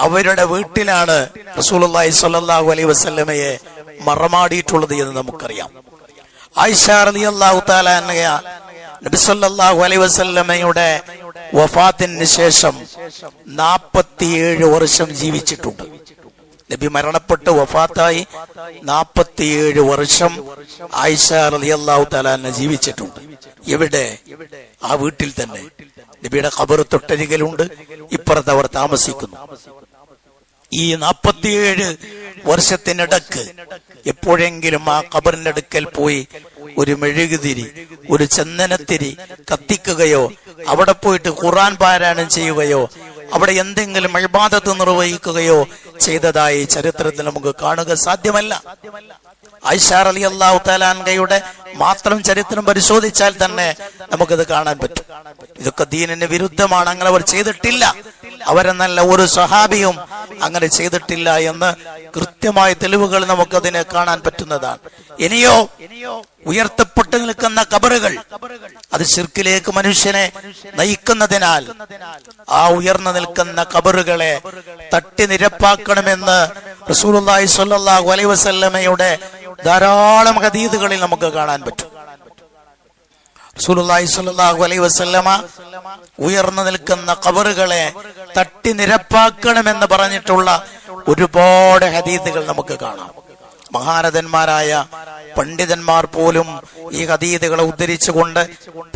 Speaker 1: അവരുടെ വീട്ടിലാണ് റസൂലുള്ളാഹി സ്വല്ലല്ലാഹു അലൈഹി വസല്ലമയെ മറമാടിയിട്ടുള്ളത് എന്ന് നമുക്കറിയാം. ആയിഷ റളിയല്ലാഹു തആല അൻഹ നബി സല്ലല്ലാഹു അലൈഹി വസല്ലമയുടെ വഫാത്തിന് ശേഷം 47 വർഷം ജീവിച്ചിട്ടുണ്ട്. നബി മരണപ്പെട്ട് വഫാത്തായി 47 വർഷം ആയിഷ റളിയല്ലാഹു തആല അൻഹ ജീവിച്ചിട്ടുണ്ട്. എവിടെ? ആ വീട്ടിൽ തന്നെ. നബിയുടെ ഖബർ തൊട്ടരികിലുണ്ട്, ഇപ്പുറത്ത് അവർ താമസിക്കുന്നു. ഈ 47 വർഷത്തിനിടക്ക് എപ്പോഴെങ്കിലും ആ ഖബറിന്റെ അടുക്കൽ പോയി ഒരു മെഴുകുതിരി, ഒരു ചന്ദനത്തിരി കത്തിക്കുകയോ അവിടെ പോയിട്ട് ഖുർആൻ പാരായണം ചെയ്യുകയോ അവിടെ എന്തെങ്കിലും ഇബാദത്ത് നിർവഹിക്കുകയോ ചെയ്തതായി ചരിത്രത്തിൽ നമുക്ക് കാണുക സാധ്യമല്ല. ആയിഷ റളിയല്ലാഹു തആല അൻഹയുടെ മാത്രം ചരിത്രം പരിശോധിച്ചാൽ തന്നെ നമുക്കത് കാണാൻ പറ്റും. ഇതൊക്കെ ദീനിന് വിരുദ്ധമാണ്, അങ്ങനെ അവർ ചെയ്തിട്ടില്ല. അവരെന്നല്ല ഒരു സ്വഹാബിയും അങ്ങനെ ചെയ്തിട്ടില്ല എന്ന് കൃത്യമായ തെളിവുകൾ നമുക്കതിനെ കാണാൻ പറ്റുന്നതാണ്. ഇനിയോ ഉയർത്തപ്പെട്ടു നിൽക്കുന്ന ഖബറുകൾ, അത് ശിർക്കിലേക്ക് മനുഷ്യനെ നയിക്കുന്നതിനാൽ ആ ഉയർന്നു നിൽക്കുന്ന ഖബറുകളെ തട്ടി നിരപ്പാക്കണമെന്ന് റസൂലുള്ളാഹി സ്വല്ലല്ലാഹു അലൈഹി വസല്ലമയുടെ ധാരാളം ഹദീസുകളിൽ നമുക്ക് കാണാൻ പറ്റും. റസൂലുള്ളാഹി സ്വല്ലല്ലാഹു അലൈഹി വസല്ലമ ഉയർന്നു നിൽക്കുന്ന ഖബറുകളെ തട്ടി നിരപ്പാക്കണമെന്ന് പറഞ്ഞിട്ടുള്ള ഒരുപാട് ഹദീസുകൾ നമുക്ക് കാണാം. മഹാരഥന്മാരായ പണ്ഡിതന്മാർ പോലും ഈ ഹദീസുകളെ ഉദ്ധരിച്ചുകൊണ്ട്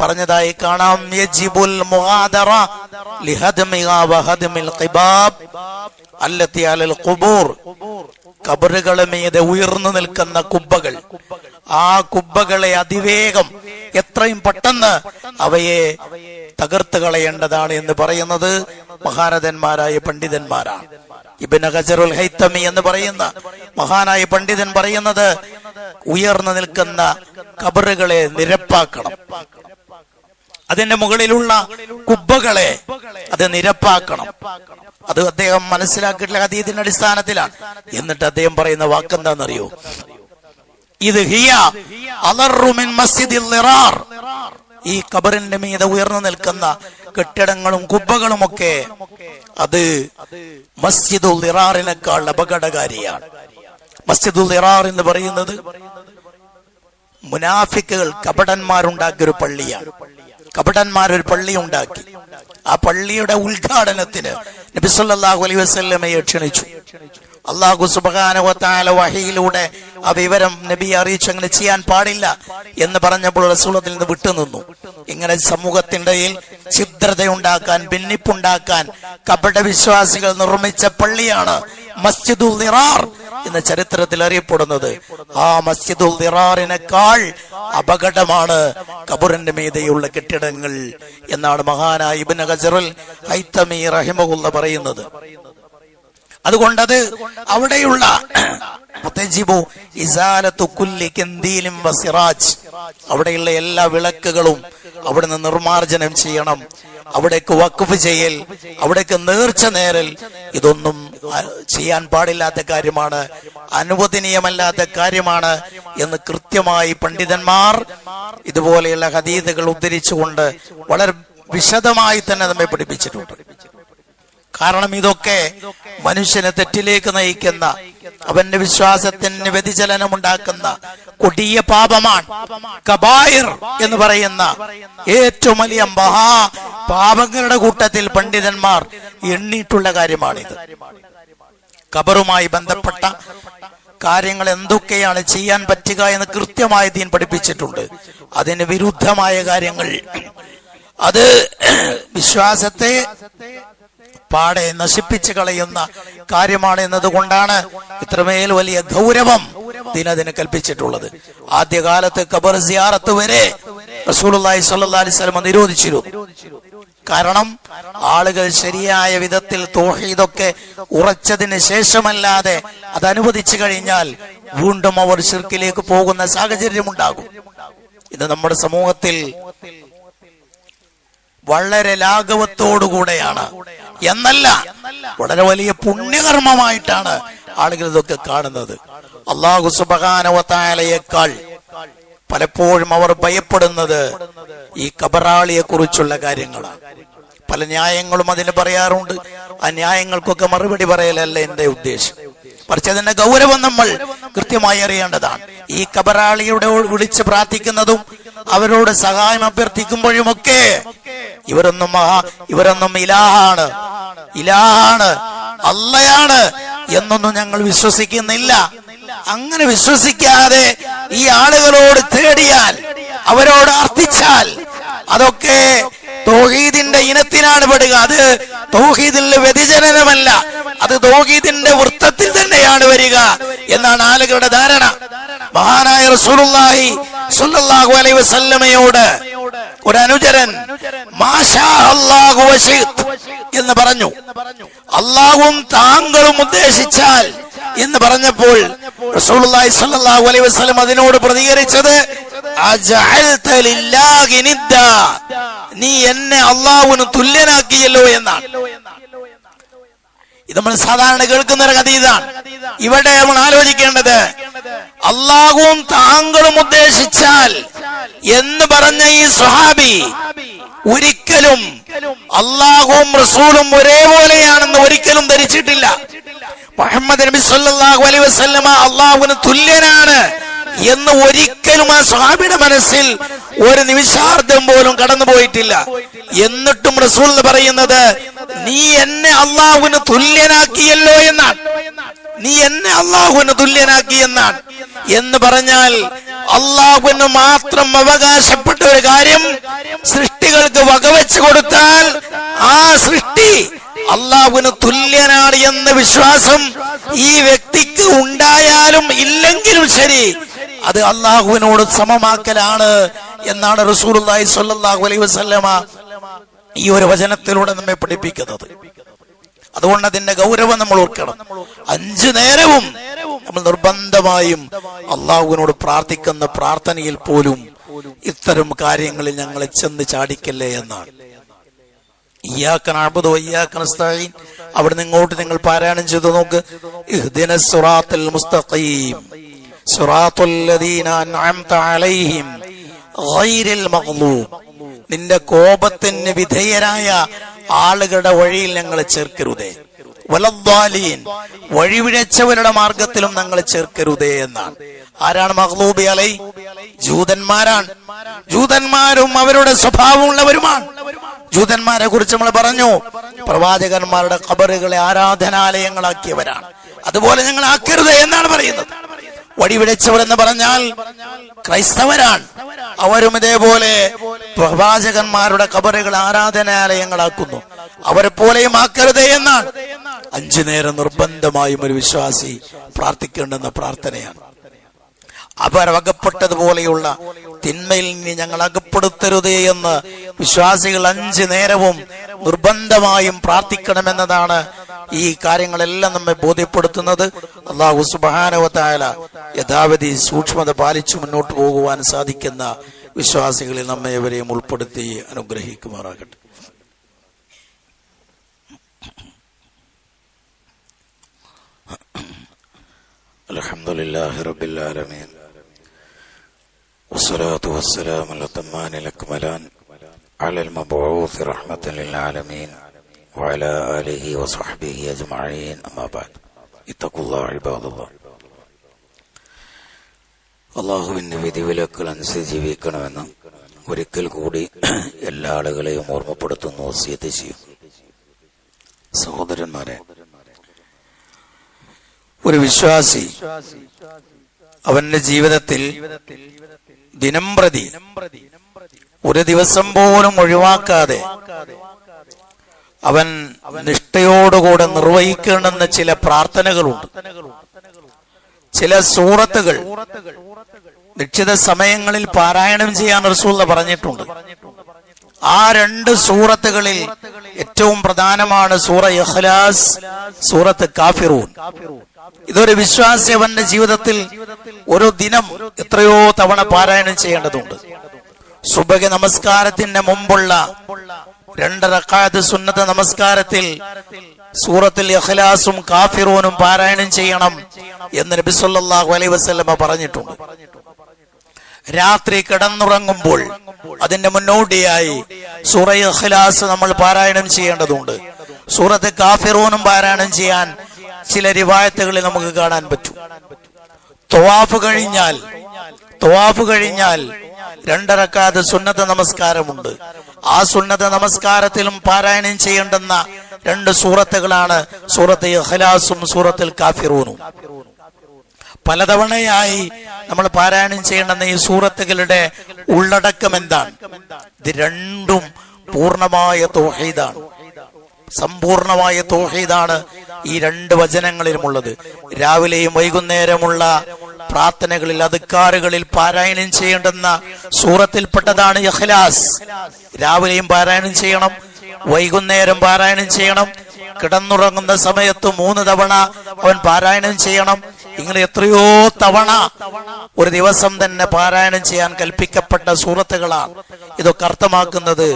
Speaker 1: പറഞ്ഞതായി കാണാം. യജിബുൽ മുഗാദറ ലിഹദ്മിഹാ വഹദ്മിൽ ഖിബാബ് അല്ലതി അലൽ ഖുബൂർ. കബറുകളെ മീതെ ഉയർന്നു നിൽക്കുന്ന കുബ്ബകൾ, ആ കുബ്ബകളെ അതിവേഗം എത്രയും പെട്ടെന്ന് അവയെ തകർത്ത് കളയേണ്ടതാണ് എന്ന് പറയുന്നത് മഹാരഥന്മാരായ പണ്ഡിതന്മാരാണ്. ഇബ്നു ഹജറുൽ ഹൈതമി എന്ന് പറയുന്ന മഹാനായ പണ്ഡിതൻ പറയുന്നത് ഉയർന്നു നിൽക്കുന്ന കബറുകളെ നിരപ്പാക്കണം, അതിന്റെ മുകളിലുള്ള കുബ്ബകളെ അത് നിരപ്പാക്കണം. അത് അദ്ദേഹം മനസ്സിലാക്കിയിട്ടുള്ള ഹദീസിന്റെ അടിസ്ഥാനത്തിലാണ്. എന്നിട്ട് അദ്ദേഹം പറയുന്ന വാക്കെന്താണെന്നറിയോ? ഇത് ഹിയ അളറു മിൻ മസ്ജിദിൽ ദിറാർ. ഈ ഖബറിന്റെ മീതെ ഉയർന്നു നിൽക്കുന്ന കെട്ടിടങ്ങളും കുബ്ബകളും ഒക്കെ അത് മസ്ജിദുൽ ദിറാറിനേക്കാൾ അപകടകാരിയാണ്. മസ്ജിദുൽ ദിറാർ എന്ന് പറയുന്നത് മുനാഫിക്കുകൾ, കപടന്മാരുണ്ടാക്കിയ ഒരു പള്ളിയാണ്. കപടന്മാരൊരു പള്ളി ഉണ്ടാക്കി. ആ പള്ളിയുടെ ഉദ്ഘാടനത്തിന് നബി സല്ലല്ലാഹു അലൈഹി വസല്ലമയെ ക്ഷണിച്ചു. അല്ലാഹു സുബ്ഹാനഹു വ തആല വഹയിലൂടെ ആ വിവരം നബിയെ അറിയിച്ചു, അങ്ങനെ ചെയ്യാൻ പാടില്ല എന്ന് പറഞ്ഞപ്പോൾ റസൂൽ അതിൽ നിന്ന് വിട്ടുനിന്നു. ഇങ്ങനെ സമൂഹത്തിന്റെ ഛിദ്രതയുണ്ടാക്കാൻ, ഭിന്നിപ്പുണ്ടാക്കാൻ കപട വിശ്വാസികൾ നിർമ്മിച്ച പള്ളിയാണ് മസ്ജിദുൽ ദിറാർ എന്ന ചരിത്രത്തിൽ അറിയപ്പെടുന്നത്. ആ മസ്ജിദുൽ ദിറാറിനേക്കാൾ അപകടമാണ് ഖബറിന്റെ മീതെയുള്ള കെട്ടിടങ്ങൾ എന്നാണ് മഹാനായ ഇബ്നു ഹജറുൽ ഹൈതമി റഹിമഹുല്ല പറയുന്നത്. അതുകൊണ്ടത് അവിടെയുള്ള അവിടെയുള്ള എല്ലാ വിളക്കുകളും അവിടുന്ന് നിർമാർജനം ചെയ്യണം. അവിടേക്ക് വഖഫ് ചെയ്യൽ, അവിടേക്ക് നേർച്ച നേരൽ, ഇതൊന്നും ചെയ്യാൻ പാടില്ലാത്ത കാര്യമാണ്, അനുവദനീയമല്ലാത്ത കാര്യമാണ് എന്ന് കൃത്യമായി പണ്ഡിതന്മാർ ഇതുപോലെയുള്ള ഹദീസുകൾ ഉദ്ധരിച്ചുകൊണ്ട് വളരെ വിശദമായി തന്നെ നമ്മെ പഠിപ്പിച്ചിട്ടുണ്ട്. കാരണം ഇതൊക്കെ മനുഷ്യനെ തെറ്റിലേക്ക് നയിക്കുന്ന, അവന്റെ വിശ്വാസത്തിന് വ്യതിചലനമുണ്ടാക്കുന്ന കൊടിയ പാപമാണ്. കബായിർ എന്ന് പറയുന്ന ഏറ്റവും വലിയ മഹാ പാപങ്ങളുടെ കൂട്ടത്തിൽ പണ്ഡിതന്മാർ എണ്ണിയിട്ടുള്ള കാര്യമാണിത്. ഖബറുമായി ബന്ധപ്പെട്ട കാര്യങ്ങൾ എന്തൊക്കെയാണ് ചെയ്യാൻ പറ്റുക എന്ന് കൃത്യമായി ദീൻ പഠിപ്പിച്ചിട്ടുണ്ട്. അതിന് വിരുദ്ധമായ കാര്യങ്ങൾ അത് വിശ്വാസത്തെ പാടെ നശിപ്പിച്ചു കളയുന്ന കാര്യമാണ് എന്നതുകൊണ്ടാണ് ഇത്രമേൽ വലിയ ഗൗരവം ദിനദിനെ കൽപ്പിച്ചിട്ടുള്ളത്. ആദ്യകാലത്ത് ഖബർ സിയാറത്ത് വരെ റസൂലുള്ളാഹി സ്വല്ലല്ലാഹു അലൈഹി വസല്ലം നിരോധിച്ചിരുന്നു. കാരണം ആളുകൾ ശരിയായ വിധത്തിൽ തൗഹീദൊക്കെ ഉറച്ചതിന് ശേഷമല്ലാതെ അത് അനുവദിച്ചു കഴിഞ്ഞാൽ വീണ്ടും അവർ ശിർക്കിലേക്ക് പോകുന്ന സാഹചര്യമുണ്ടാകും. ഇത് നമ്മുടെ സമൂഹത്തിൽ വളരെ ലാഘവത്തോടുകൂടെയാണ് എന്നല്ല, വളരെ വലിയ പുണ്യകർമ്മമായിട്ടാണ് ആളുകൾ ഇതൊക്കെ കാണുന്നത്. അല്ലാഹു സുബ്ഹാനഹു വ തആലയേക്കാൾ പലപ്പോഴും അവർ ഭയപ്പെടുന്നത് ഈ ഖബറാളിയെ കുറിച്ചുള്ള കാര്യങ്ങളാണ്. പല ന്യായങ്ങളും അതിന് പറയാറുണ്ട്. ആ ന്യായങ്ങൾക്കൊക്കെ മറുപടി പറയലല്ല എന്റെ ഉദ്ദേശം, മറിച്ച് അതിന്റെ ഗൗരവം നമ്മൾ കൃത്യമായി അറിയേണ്ടതാണ്. ഈ ഖബറാളിയുടെ വിളിച്ച് പ്രാർത്ഥിക്കുന്നതും അവരോട് സഹായം അഭ്യർത്ഥിക്കുമ്പോഴുമൊക്കെ ഇവരൊന്നും ഇലാഹാണ് അള്ളയാണ് എന്നൊന്നും ഞങ്ങൾ വിശ്വസിക്കുന്നില്ല. അങ്ങനെ വിശ്വസിക്കാതെ ഈ ആളുകളോട് തേടിയാൽ, അവരോട് അർത്ഥിച്ചാൽ അതൊക്കെ തൗഹീദിന്റെ ഇനത്തിനാണ് പെടുക. അത് തൗഹീദിന്റെ വ്യതിചലനമല്ല, അത് തൗഹീദിന്റെ വൃത്തത്തിൽ തന്നെയാണ് വരിക എന്നാണ് ആളുകളുടെ ധാരണ. മഹാനായ റസൂലുള്ളാഹി സ്വല്ലല്ലാഹു അലൈഹി വസല്ലമയോട് ഒരു അനുചരൻ മാഷാ അല്ലാഹു വശിത് എന്ന് പറഞ്ഞു. അല്ലാഹുവും താങ്കളും ഉദ്ദേശിച്ചാൽ എന്ന് പറഞ്ഞപ്പോൾ റസൂലുള്ളാഹി സ്വല്ലല്ലാഹു അലൈഹി വസല്ലം അതിനോട് പ്രതികരിച്ചത് അജഅൽത ലില്ലാഹി നിദ്ദ, നീ എന്നെ അല്ലാഹുവിന് തുല്യനാക്കിയല്ലോ എന്നാണ്. ഇത് നമ്മൾ സാധാരണ കേൾക്കുന്ന ഒരു ഹദീസാണ്. ഇവിടെ നമ്മൾ ആലോചിക്കേണ്ടത് അല്ലാഹുവും താങ്കളും ഉദ്ദേശിച്ചാൽ എന്ന് പറഞ്ഞ ഈ സ്വഹാബി ഒരിക്കലും അല്ലാഹുവും റസൂലും ഒരേപോലെയാണെന്ന് ഒരിക്കലും ധരിച്ചിട്ടില്ല. മുഹമ്മദ് നബി സല്ലല്ലാഹു അലൈഹി വസല്ലമ അല്ലാഹുവിന് തുല്യനാണ് എന്ന് ഒരിക്കലും ആ സ്വഹാബിയുടെ മനസ്സിൽ ഒരു നിമിഷാർദ്ധം പോലും കടന്നുപോയിട്ടില്ല. എന്നിട്ടും റസൂൽ പറയുന്നത് നീ എന്നെ അല്ലാഹുവിന് തുല്യനാക്കിയല്ലോ എന്നാണ്. നീ എന്നെ അല്ലാഹുവിന് തുല്യനാക്കി എന്നാണ്. എന്ന് പറഞ്ഞാൽ അല്ലാഹുവിന് മാത്രം അവകാശപ്പെട്ട ഒരു കാര്യം സൃഷ്ടികൾക്ക് വകവെച്ചു കൊടുത്താൽ ആ സൃഷ്ടി അള്ളാഹുവിന് തുല്യനാണ് എന്ന വിശ്വാസം ഈ വ്യക്തിക്ക് ഉണ്ടായാലും ഇല്ലെങ്കിലും ശരി, അത് അള്ളാഹുവിനോട് സമമാക്കലാണ് എന്നാണ് റസൂലുള്ളാഹി സ്വല്ലല്ലാഹു അലൈഹി വസല്ലമ ഈ ഒരു വചനത്തിലൂടെ നമ്മെ പഠിപ്പിക്കുന്നത്. അതുകൊണ്ട് അതിന്റെ ഗൗരവം നമ്മൾ ഓർക്കണം. 5 നേരവും നമ്മൾ നിർബന്ധമായും അള്ളാഹുവിനോട് പ്രാർത്ഥിക്കുന്ന പ്രാർത്ഥനയിൽ പോലും ഇത്തരം കാര്യങ്ങളിൽ ഞങ്ങളെ ചെന്ന് ചാടിക്കല്ലേ എന്നാണ്. ഇയ്യാക നഅ്ബുദു വഇയ്യാക നസ്തഈൻ അവിടെ നിങ്ങോട്ട് നിങ്ങൾ പാരായണം ചെയ്തു നോക്ക്. ഇഹ്ദിനസ് സിറാത്തൽ മുസ്തഖീം സിറാത്തുൽ ലദീന അൻഅംത അലൈഹിം ഗൈറിൽ മഗ്ലൂബ്. നിന്റെ കോപത്തിന് വിധേയരായ ആളുകളുടെ വഴിയിൽ ഞങ്ങളെ ചേർക്കരുതേ. വലദ്ദാലീൻ വഴിവിഴച്ചവരുടെ മാർഗത്തിലും ഞങ്ങളെ ചേർക്കരുതേ എന്നാണ്. ആരാണ് മഗ്ലൂബി അലൈ? ജൂതന്മാരാണ്. ജൂതന്മാരും അവരുടെ സ്വഭാവമുള്ളവരുമാണ്. ജൂതന്മാരെ കുറിച്ച് നമ്മൾ പറഞ്ഞു, പ്രവാചകന്മാരുടെ ഖബറുകളെ ആരാധനാലയങ്ങളാക്കിയവരാണ്. അതുപോലെ ഞങ്ങൾ ആക്കരുത് എന്നാണ് പറയുന്നത്. വഴിവിഴച്ചവർ എന്ന് പറഞ്ഞാൽ ക്രൈസ്തവരാണ്. അവരും ഇതേപോലെ പ്രവാചകന്മാരുടെ ഖബറുകൾ ആരാധനാലയങ്ങളാക്കുന്നു. അവരെ പോലെയും ആക്കരുത് എന്നാണ്. 5 നേരം നിർബന്ധമായും ഒരു വിശ്വാസി പ്രാർത്ഥിക്കേണ്ടുന്ന പ്രാർത്ഥനയാണ്. അവർ അകപ്പെട്ടതുപോലെയുള്ള തിന്മയിൽ നിന്ന് ഞങ്ങൾ അകപ്പെടുത്തരുതേ എന്ന് വിശ്വാസികൾ 5 നേരവും നിർബന്ധമായും പ്രാർത്ഥിക്കണമെന്നതാണ് ഈ കാര്യങ്ങളെല്ലാം നമ്മെ ബോധ്യപ്പെടുത്തുന്നത്. അല്ലാഹു സുബ്ഹാനഹു വ തആല യഥാവിധി സൂക്ഷ്മത പാലിച്ചു മുന്നോട്ട് പോകുവാൻ സാധിക്കുന്ന വിശ്വാസികളിൽ നമ്മെ ഇവരെയും ഉൾപ്പെടുത്തി അനുഗ്രഹിക്കുമാറാകട്ടെ. അൽഹംദുലില്ലാഹി റബ്ബിൽ ആലമീൻ വസ്സലാത്തു വസ്സലാമു അലൽ അക്മലാൻ അലൽ മബ്ഊസ് റഹ്മത്തൻ ലിൽ ആലമീൻ വഅലാ ആലിഹി വസഹ്ബിഹി അജ്മഈൻ. അമ്മാ ബഅദ്. ഇത്തഖുല്ലാഹ ഇബാദല്ലാഹ്. അല്ലാഹുവിന്റെ വിധിവിലക്കുകൾ അനുസരിച്ച് ജീവിക്കണമെന്ന് ഒരിക്കൽ കൂടി എല്ലാ ആളുകളെയും ഓർമ്മപ്പെടുത്തുന്നു, വസിയത്ത് ചെയ്യും. സഹോദരന്മാരെ, ഒരു വിശ്വാസി അവന്റെ ജീവിതത്തിൽ ദിനംപ്രതി ഒരു ദിവസം പോലും ഒഴിവാക്കാതെ അവൻ നിഷ്ഠയോടുകൂടെ നിർവഹിക്കേണ്ടുന്ന ചില പ്രാർത്ഥനകളുണ്ട്. ചില സൂറത്തുകൾ നിശ്ചിത സമയങ്ങളിൽ പാരായണം ചെയ്യാൻ റസൂൽ പറഞ്ഞിട്ടുണ്ട്. ആ 2 സൂറത്തുകളിൽ ഏറ്റവും പ്രധാനമാണ് സൂറ ഇഖ്ലാസ്, സൂറത്ത് കാഫിറൂൻ. ഇതൊരു വിശ്വാസി അവന്റെ ജീവിതത്തിൽ ഒരു ദിനം എത്രയോ തവണ പാരായണം ചെയ്യേണ്ടതുണ്ട്. സുബഹി നമസ്കാരത്തിന്റെ മുമ്പുള്ള 2 റക്അത്ത് സുന്നത്ത് നമസ്കാരത്തിൽ സൂറത്തുൽ ഇഖ്ലാസും കാഫിറൂനും പാരായണം ചെയ്യണം എന്ന് നബി സല്ലല്ലാഹു അലൈഹി വസല്ലമ പറഞ്ഞിട്ടുണ്ട്. രാത്രി കിടന്നുറങ്ങുമ്പോൾ അതിന്റെ മുന്നോടിയായി സൂറ ഇഖ്ലാസ് നമ്മൾ പാരായണം ചെയ്യേണ്ടതുണ്ട്. സൂറത്ത് കാഫിറൂനും പാരായണം ചെയ്യാൻ ചില റിവായത്തുകളിൽ നമുക്ക് കാണാൻ പറ്റും. തവാഫ് കഴിഞ്ഞാൽ 2 റക്അത്ത് സുന്നത്ത് നമസ്കാരമുണ്ട്. ആ സുന്നത്ത് നമസ്കാരത്തിലും പാരായണം ചെയ്യേണ്ടുന്ന 2 സൂറത്തുകളാണ് സൂറത്ത് ഇഖ്ലാസും സൂറത്തുൽ കാഫിറൂനും. പലതവണയായി നമ്മൾ പാരായണം ചെയ്യേണ്ടുന്ന ഈ സൂറത്തുകളുടെ ഉള്ളടക്കം എന്താണ്? ഇത് 2ഉം പൂർണ്ണമായ തൗഹീദാണ്, സമ്പൂർണമായ തൗഹീദാണ് ഈ 2 വചനങ്ങളിലുമുള്ളത്. രാവിലെയും വൈകുന്നേരമുള്ള പ്രാർത്ഥനകളിൽ, അദ്കാറുകളിൽ പാരായണം ചെയ്യേണ്ടുന്ന സൂറത്തിൽപ്പെട്ടതാണ് ഇഖ്ലാസ്. രാവിലെയും പാരായണം ചെയ്യണം, വൈകുന്നേരം പാരായണം ചെയ്യണം, കിടന്നുറങ്ങുന്ന സമയത്ത് 3 തവണ അവൻ പാരായണം ചെയ്യണം. ഇങ്ങനെ എത്രയോ തവണ ഒരു ദിവസം തന്നെ പാരായണം ചെയ്യാൻ കൽപ്പിക്കപ്പെട്ട സൂറത്തുകളാണ്. ഇതൊക്കെ അർത്ഥമാക്കുന്നത്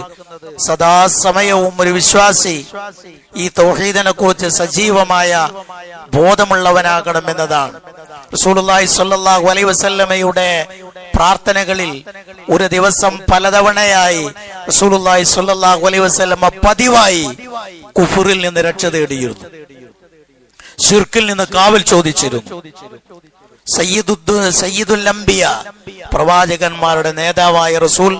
Speaker 1: സദാസമയവും ഒരു വിശ്വാസി ഈ തൗഹീദിനെ കുറിച്ച് സജീവമായ ബോധമുള്ളവനാകണം എന്നതാണ്. റസൂലുള്ളാഹി സ്വല്ലല്ലാഹു അലൈഹി വസല്ലമയുടെ പ്രാർത്ഥനകളിൽ ഒരു ദിവസം പലതവണയായി റസൂലുള്ളാഹി സ്വല്ലല്ലാഹു അലൈഹി വസല്ലമ പതിവായി കുഫറിൽ നിന്ന് രക്ഷ തേടിയിരുന്നു, ശിർക്കിൽ നിന്ന് കാവൽ ചോദിച്ചിരുന്നു. സയ്യിദുൽ അംബിയ, പ്രവാചകന്മാരുടെ നേതാവായ റസൂൽ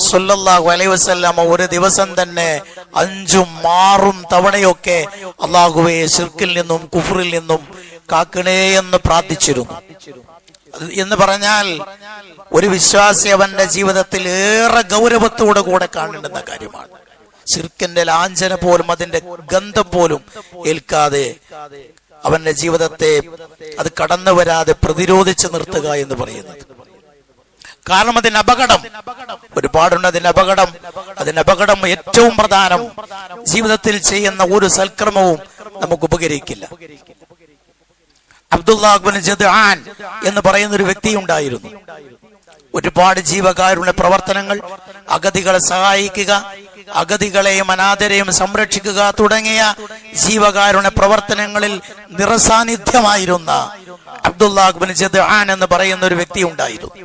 Speaker 1: സ്വല്ലല്ലാഹു അലൈഹി വസല്ലമ ഒരു ദിവസം തന്നെ 5ഉം 6ഉം തവണയൊക്കെ അല്ലാഹുവേ ശിർക്കിൽ നിന്നും കുഫറിൽ നിന്നും കാക്കണേ എന്ന് പ്രാർത്ഥിച്ചിരുന്നു. എന്ന് പറഞ്ഞാൽ ഒരു വിശ്വാസി അവന്റെ ജീവിതത്തിൽ ഏറെ ഗൗരവത്തോടു കൂടെ കാണേണ്ടുന്ന കാര്യമാണ്. ശിർക്കിന്റെ ലാഞ്ചന പോലും അതിന്റെ ഗന്ധം പോലും ഏൽക്കാതെ അവന്റെ ജീവിതത്തെ അത് കടന്നു വരാതെ പ്രതിരോധിച്ച് നിർത്തുക എന്ന് പറയുന്നത്. കാരണം അതിന് അപകടം ഒരുപാടുണ്ട്. അതിന് അപകടം ഏറ്റവും പ്രധാനം, ജീവിതത്തിൽ ചെയ്യുന്ന ഒരു സൽക്കർമ്മവും നമുക്ക് ഉപകരിക്കില്ല. അബ്ദുല്ലാഹ് ഇബ്നു ജദ്ആൻ എന്ന് പറയുന്ന ഒരു വ്യക്തി ഉണ്ടായിരുന്നു. ഒരുപാട് ജീവകാരുണ്യ പ്രവർത്തനങ്ങൾ, അഗതികളെ സഹായിക്കുക, അഗതികളെയും അനാഥരെയും സംരക്ഷിക്കുക തുടങ്ങിയ ജീവകാരുണ്യ പ്രവർത്തനങ്ങളിൽ നിറസാന്നിധ്യമായിരുന്ന അബ്ദുല്ലാഹ് ഇബ്നു ജദ്ആൻ എന്ന് പറയുന്ന ഒരു വ്യക്തി ഉണ്ടായിരുന്നു.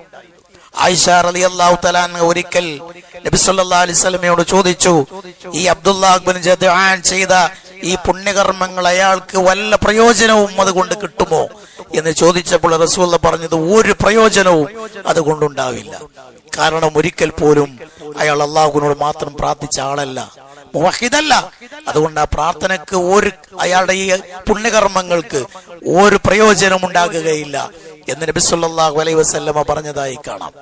Speaker 1: ആയിഷ റളിയല്ലാഹു തആല ഒരിക്കൽ നബി സല്ലല്ലാഹു അലൈഹി വസല്ലമയോട് ചോദിച്ചു, ഈ അബ്ദുല്ലാഹ് ഇബ്നു ജദ്ആൻ ചെയ്ത ഈ പുണ്യകർമ്മങ്ങൾ അയാൾക്ക് വല്ല പ്രയോജനവും അതുകൊണ്ട് കിട്ടുമോ എന്ന് ചോദിച്ചപ്പോൾ റസൂൽ പറഞ്ഞത്, ഒരു പ്രയോജനവും അതുകൊണ്ടുണ്ടാവില്ല. കാരണം ഒരിക്കൽ പോലും അയാൾ അള്ളാഹുവിനോട് മാത്രം പ്രാർത്ഥിച്ച ആളല്ല, മുവഹിദല്ല. അതുകൊണ്ട് ആ പ്രാർത്ഥനക്ക് അയാളുടെ ഈ പുണ്യകർമ്മങ്ങൾക്ക് ഒരു പ്രയോജനം ഉണ്ടാകുകയില്ല എന്ന് നബി സല്ലല്ലാഹു അലൈഹി വസല്ലമ പറഞ്ഞതായി കാണാം.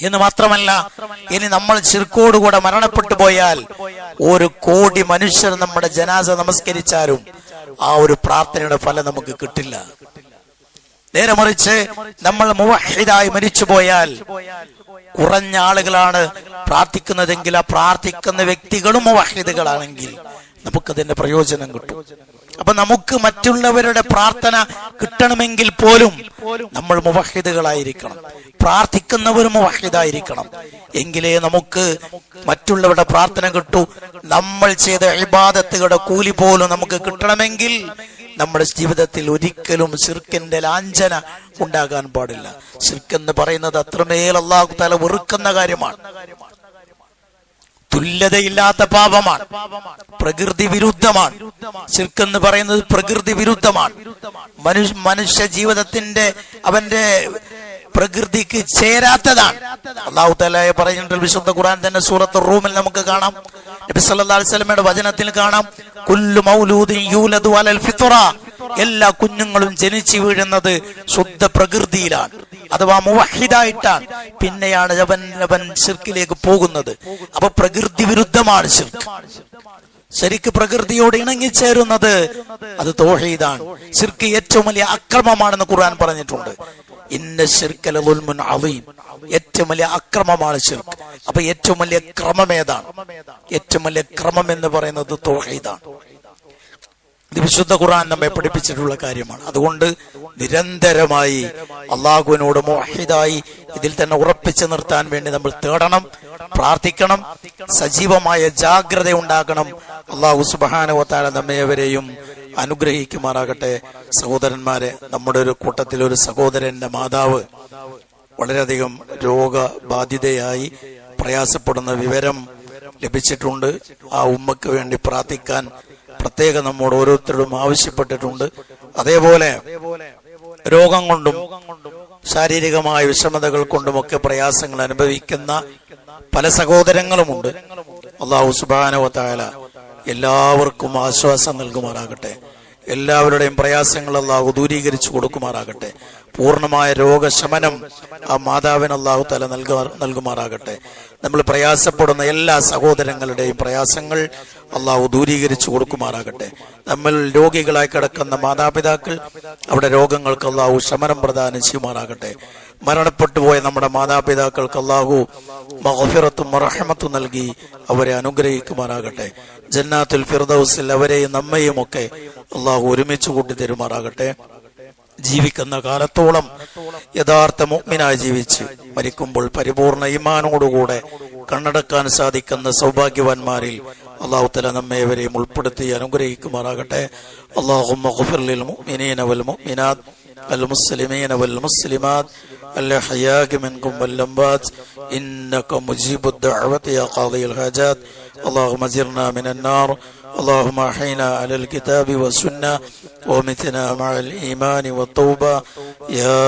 Speaker 1: എന്ന് മാത്രമല്ല, ഇനി നമ്മൾ ശിർക്കോടുകൂടെ മരണപ്പെട്ടു പോയാൽ 1 കോടി മനുഷ്യർ നമ്മുടെ ജനാസ നമസ്കരിച്ചാലും ആ ഒരു പ്രാർത്ഥനയുടെ ഫലം നമുക്ക് കിട്ടില്ല. നേരെ മറിച്ച് നമ്മൾ മുവഹിദായി മരിച്ചു പോയാൽ കുറഞ്ഞ ആളുകളാണ് പ്രാർത്ഥിക്കുന്നതെങ്കിൽ ആ പ്രാർത്ഥിക്കുന്ന വ്യക്തികളും മുവഹിദുകളാണെങ്കിൽ നമുക്കതിന്റെ പ്രയോജനം കിട്ടും. അപ്പൊ നമുക്ക് മറ്റുള്ളവരുടെ പ്രാർത്ഥന കിട്ടണമെങ്കിൽ പോലും നമ്മൾ മുവഹിദുകളായിരിക്കണം, പ്രാർത്ഥിക്കുന്നവരും മുവഹിദായിരിക്കണം. എങ്കിലേ നമുക്ക് മറ്റുള്ളവരുടെ പ്രാർത്ഥന കിട്ടൂ. നമ്മൾ ചെയ്ത ഇബാദത്തുകളുടെ കൂലി പോലും നമുക്ക് കിട്ടണമെങ്കിൽ നമ്മുടെ ജീവിതത്തിൽ ഒരിക്കലും ശിർക്കിന്റെ ലാഞ്ചന ഉണ്ടാകാൻ പാടില്ല. ശിർക്ക് എന്ന് പറയുന്നത് അത്രമേൽ അല്ലാഹു തആല വെറുക്കുന്ന കാര്യമാണ്. തുല്യതയില്ലാത്ത പാപമാണ്, പ്രകൃതി വിരുദ്ധമാണ്. ശിർക്ക് എന്ന് പറയുന്നത് പ്രകൃതി വിരുദ്ധമാണ്. മനുഷ്യ ജീവിതത്തിന്റെ അവന്റെ പ്രകൃതിക്ക് ചേരാത്തതാണ്. അല്ലാഹു തആല പറയുന്നുണ്ട് വിശുദ്ധ ഖുർആൻ തന്നെ സൂറത്തുർ റൂമിൽ നമുക്ക് കാണാം. നബി സല്ലല്ലാഹു അലൈഹി വസല്ലമയുടെ വചനത്തിൽ കാണാം, കുല്ലു മൗലൂദിൻ യൂലദു അലൽ ഫിത്ര, എല്ലാ കുഞ്ഞുങ്ങളും ജനിച്ചു വീഴുന്നത് ശുദ്ധ പ്രകൃതിയിലാണ്, അഥവാ മുവഹിദായിട്ടാണ്. പിന്നെയാണ് അവൻ ശിർക്കിലേക്ക് പോകുന്നത്. അപ്പൊ പ്രകൃതി വിരുദ്ധമാണ് ശിർക്ക്. ശരിക്ക് പ്രകൃതിയോട് ഇണങ്ങിച്ചേരുന്നത് അത് തൗഹീദാണ്. ശിർക്ക് ഏറ്റവും വലിയ അക്രമമാണെന്ന് ഖുർആൻ പറഞ്ഞിട്ടുണ്ട്. ഇന്ന ശിർക ലദുൽമുൻ അളീം, ഏറ്റവും വലിയ അക്രമമാണ് ശിർക്ക്. അപ്പൊ ഏറ്റവും വലിയ ക്രമം ഏതാണ്? ഏറ്റവും വലിയ ക്രമം എന്ന് പറയുന്നത് തൗഹീദാണ്. ഇത് വിശുദ്ധ ഖുർആൻ നമ്മെ പഠിപ്പിച്ചിട്ടുള്ള കാര്യമാണ്. അതുകൊണ്ട് നിരന്തരമായി അള്ളാഹുവിനോട് മുവഹിദായി ഇതിൽ തന്നെ ഉറപ്പിച്ചു നിർത്താൻ വേണ്ടി നമ്മൾ തേടണം, പ്രാർത്ഥിക്കണം, സജീവമായ ജാഗ്രത ഉണ്ടാക്കണം. അള്ളാഹു സുബ്ഹാനഹു വ തആല നമ്മേവരെയും അനുഗ്രഹിക്കുമാറാകട്ടെ. സഹോദരന്മാരെ, നമ്മുടെ ഒരു കൂട്ടത്തിൽ ഒരു സഹോദരന്റെ മാതാവ് വളരെയധികം രോഗബാധിതയായി പ്രയാസപ്പെടുന്ന വിവരം ലഭിച്ചിട്ടുണ്ട്. ആ ഉമ്മക്ക് വേണ്ടി പ്രാർത്ഥിക്കാൻ പ്രത്യേകം നമ്മോട് ഓരോരുത്തരോടും ആവശ്യപ്പെട്ടിട്ടുണ്ട്. അതേപോലെ രോഗം കൊണ്ടും ശാരീരികമായ വിഷമതകൾ കൊണ്ടുമൊക്കെ പ്രയാസങ്ങൾ അനുഭവിക്കുന്ന പല സഹോദരങ്ങളുമുണ്ട്. അല്ലാഹു സുബ്ഹാനഹു വ തആല എല്ലാവർക്കും ആശ്വാസം നൽകുമാറാകട്ടെ. എല്ലാവരുടെയും പ്രയാസങ്ങൾ അല്ലാഹു ദൂരീകരിച്ചു കൊടുക്കുമാറാകട്ടെ. പൂർണ്ണമായ രോഗശമനം ആ മാതാവിന് അല്ലാഹു തആല നൽകുമാറാകട്ടെ. നമ്മൾ പ്രയാസപ്പെടുന്ന എല്ലാ സഹോദരങ്ങളുടെയും പ്രയാസങ്ങൾ അല്ലാഹു ദൂരീകരിച്ചു കൊടുക്കുമാറാകട്ടെ. നമ്മൾ രോഗികളായി കിടക്കുന്ന മാതാപിതാക്കൾ, അവിടെ രോഗങ്ങൾക്ക് അല്ലാഹു ശമനം പ്രദാനം ചെയ്യുമാറാകട്ടെ. മരണപ്പെട്ടു പോയ നമ്മുടെ മാതാപിതാക്കൾക്ക് അല്ലാഹു മഗ്ഫിറത്തും റഹ്മത്തും നൽകി അവരെ അനുഗ്രഹിക്കുമാറാകട്ടെ. ജന്നാത്തുൽ ഫിർദൗസിൽ അവരെയും നമ്മയും ഒക്കെ അല്ലാഹു ഒരുമിച്ച് കൂട്ടി തരുമാറാകട്ടെ. ജീവിക്കുന്ന കാലത്തോളം യഥാർത്ഥ മുഅ്മിനായി ജീവിച്ച് മരിക്കുമ്പോൾ പരിപൂർണ ഈമാനോടുകൂടെ കണ്ണടക്കാൻ സാധിക്കുന്ന സൗഭാഗ്യവാന്മാരിൽ അല്ലാഹു തആല നമ്മേവരെയും ഉൾപ്പെടുത്തി അനുഗ്രഹിക്കുമാറാകട്ടെ. അല്ലാഹുമ്മ ഗ്ഫിർ ലിൽ മുഅ്മിനീന വൽ മുഅ്മിനാത്ത് വൽ മുസ്ലിമീന വൽ മുസ്ലിമാത്ത് الأحياء منكم والأموات إنك مجيب الدعوة يا قاضي الحاجات. اللهم أجرنا من النار. اللهم أحينا على الكتاب والسنة ومتنا مع الإيمان والتوبة يا